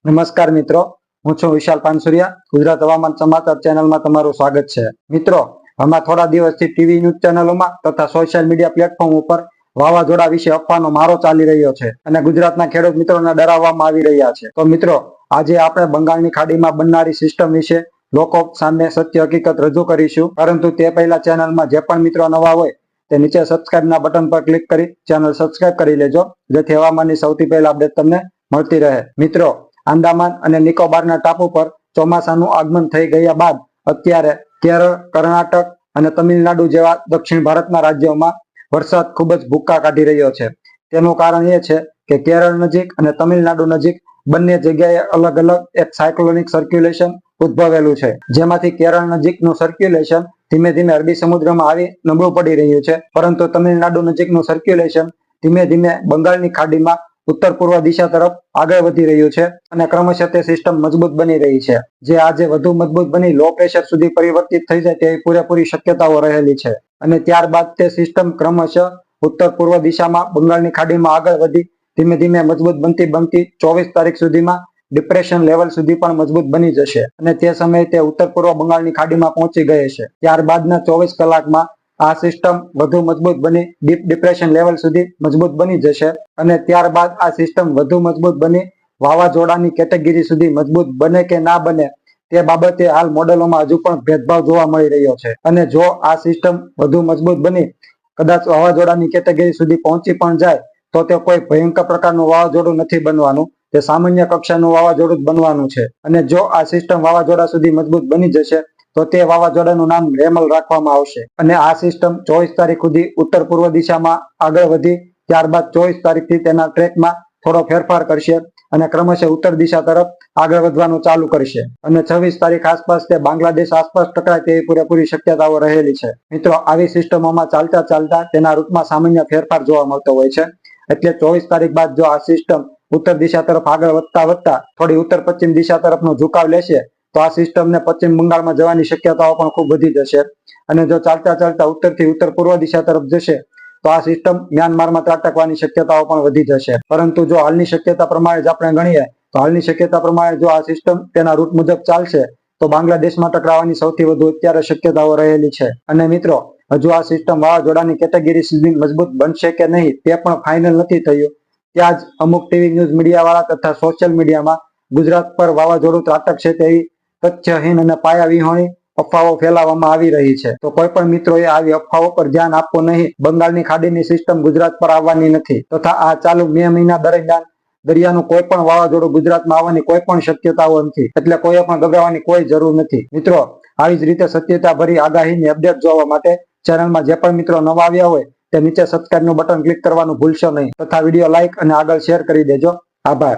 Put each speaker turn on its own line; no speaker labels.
નમસ્કાર મિત્રો, હું છું વિશાલ પાનસુરિયા. ગુજરાત હવામાન સમાચાર ચેનલમાં તમારું સ્વાગત છે. મિત્રો, હમણાં થોડા દિવસથી ટીવી ન્યૂઝ ચેનલોમાં તથા સોશિયલ મીડિયા પ્લેટફોર્મ ઉપર વાવાઝોડા વિશે અફવાનો મારો ચાલી રહ્યો છે અને ગુજરાતના ખેડૂત મિત્રોને ડરાવવામાં આવી રહ્યા છે. તો મિત્રો, આજે આપણે બંગાળની ખાડીમાં બનનારી સિસ્ટમ વિશે લોકો સામે સત્ય હકીકત રજૂ કરીશું. પરંતુ તે પહેલા ચેનલમાં જે પણ મિત્રો નવા હોય તે નીચે સબસ્ક્રાઇબના બટન પર ક્લિક કરી ચેનલ સબસ્ક્રાઇબ કરી લેજો, જેથી હવામાનની સૌથી પહેલા અપડેટ તમને મળતી રહે. મિત્રો, આંદામાન અને નિકોબારના ટાપુ પર ચોમાસાનું આગમન થઈ ગયા બાદ અત્યારે કેરળ, કર્ણાટક અને તમિલનાડુ જેવા દક્ષિણ ભારતના રાજ્યોમાં વરસાદ ખૂબ જ ભૂક્કા કાઢી રહ્યો છે. તેનું કારણ એ છે કે કેરળ નજીક અને તમિલનાડુ નજીક બંને જગ્યાએ અલગ અલગ એક સાયક્લોનિક સર્ક્યુલેશન ઉદ્ભવેલું છે, જેમાંથી કેરળ નજીકનું સર્ક્યુલેશન ધીમે ધીમે અરબી સમુદ્રમાં આવી નબળું પડી રહ્યું છે, પરંતુ તમિલનાડુ નજીકનું સર્ક્યુલેશન ધીમે ધીમે બંગાળની ખાડીમાં ઉત્તર પૂર્વ દિશા તરફ આગળ વધી રહ્યું છે અને ક્રમશઃ તે સિસ્ટમ મજબૂત બની રહી છે, જે આજે વધુ મજબૂત બની લો પ્રેશર સુધી પરિવર્તિત થઈ જાય તેવી પૂરેપૂરી શક્યતાઓ રહેલી છે. અને ત્યારબાદ તે સિસ્ટમ ક્રમશઃ ઉત્તર પૂર્વ દિશામાં બંગાળની ખાડીમાં આગળ વધી ધીમે ધીમે મજબૂત બનતી 24 તારીખ સુધીમાં ડિપ્રેશન લેવલ સુધી પણ મજબૂત બની જશે અને તે સમયે તે ઉત્તર પૂર્વ બંગાળની ખાડીમાં પહોંચી ગઈ છે. ત્યારબાદના 24 કલાકમાં આ સિસ્ટમ વધુ મજબૂત બની ડીપ ડિપ્રેશન લેવલ સુધી મજબૂત બની જશે અને ત્યારબાદ આ સિસ્ટમ વધુ મજબૂત બની વાવાઝોડાની કેટેગરી સુધી મજબૂત બને કે ના બને તે બાબતે હાલ મોડેલોમાં હજુ પણ ભેદભાવ જોવા મળી રહ્યો છે. અને જો આ સિસ્ટમ વધુ મજબૂત બની કદાચ વાવાઝોડાની કેટેગરી સુધી પહોંચી પણ જાય તો તે કોઈ ભયંકર પ્રકારનું વાવાઝોડું નથી બનવાનું, તે સામાન્ય કક્ષાનું વાવાઝોડું જ બનવાનું છે. અને જો આ સિસ્ટમ વાવાઝોડા સુધી મજબૂત બની જશે તો તે વાવાઝોડાનું નામ રેમલ રાખવામાં આવશે અને આ સિસ્ટમ 24 તારીખ સુધી ઉત્તર પૂર્વ દિશામાં આગળ વધી ત્યારબાદ 24 તારીખથી તેના ટ્રેકમાં થોડો ફેરફાર કરશે અને ક્રમશઃ ઉત્તર દિશા તરફ આગળ વધવાનું ચાલુ કરશે અને 26 તારીખ આસપાસ તે બાંગ્લાદેશ આસપાસ ટકરાય તેવી પૂરેપૂરી શક્યતાઓ રહેલી છે. મિત્રો, આવી સિસ્ટમોમાં ચાલતા ચાલતા તેના રૂટમાં સામાન્ય ફેરફાર જોવા મળતો હોય છે, એટલે 24 તારીખ બાદ જો આ સિસ્ટમ ઉત્તર દિશા તરફ આગળ વધતા વધતા થોડી ઉત્તર પશ્ચિમ દિશા તરફનો ઝુકાવ લેશે તો આ સિસ્ટમને પશ્ચિમ બંગાળમાં જવાની શક્યતાઓ પણ ખૂબ વધી જશે અને જો ચાલતા ચાલતા ઉત્તરથી ઉત્તર પૂર્વ દિશા તરફ જશે તો આ સિસ્ટમ મ્યાનમારમાં ત્રાટકવાની શક્યતાઓ પણ વધી જશે. પરંતુ જો હાલની શક્યતા પ્રમાણે જ આપણે ગણીએ તો હાલની શક્યતા પ્રમાણે જો આ સિસ્ટમ તેના રૂટ મુજબ ચાલશે તો બાંગ્લાદેશમાં ટકરાવવાની સૌથી વધુ અત્યારે શક્યતાઓ રહેલી છે. અને મિત્રો, હજુ આ સિસ્ટમ વાવાઝોડાની કેટેગરી સુધી મજબૂત બનશે કે નહીં તે પણ ફાઇનલ નથી થયું. ત્યાં જ અમુક ટીવી ન્યૂઝ મીડિયા વાળા તથા સોશિયલ મીડિયામાં ગુજરાત પર વાવાઝોડું ત્રાટકશે તેવી તથ્યહીન અને પાયા વિહોણી અફવાઓ ફેલાવવામાં આવી રહી છે. તો કોઈ પણ મિત્રોએ આવી અફવાઓ પર ધ્યાન આપવું નહીં. બંગાળની ખાડીની સિસ્ટમ ગુજરાત પર આવવાની નથી તથા આ ચાલુ મે મહિના દરમિયાન દરિયાનું કોઈ પણ વાવાઝોડું ગુજરાતમાં આવવાની કોઈ પણ શક્યતાઓ નથી, એટલે કોઈએ પણ ગભરાવાની કોઈ જરૂર નથી. મિત્રો, આવી જ રીતે સત્યતા ભરી આગાહીની અપડેટ જોવા માટે ચેનલમાં જે પણ મિત્રો નવા આવ્યા હોય તે નીચે સબસ્ક્રાઇબનું બટન ક્લિક કરવાનું ભૂલશો નહીં તથા વિડીયો લાઇક અને આગળ શેર કરી દેજો. આભાર.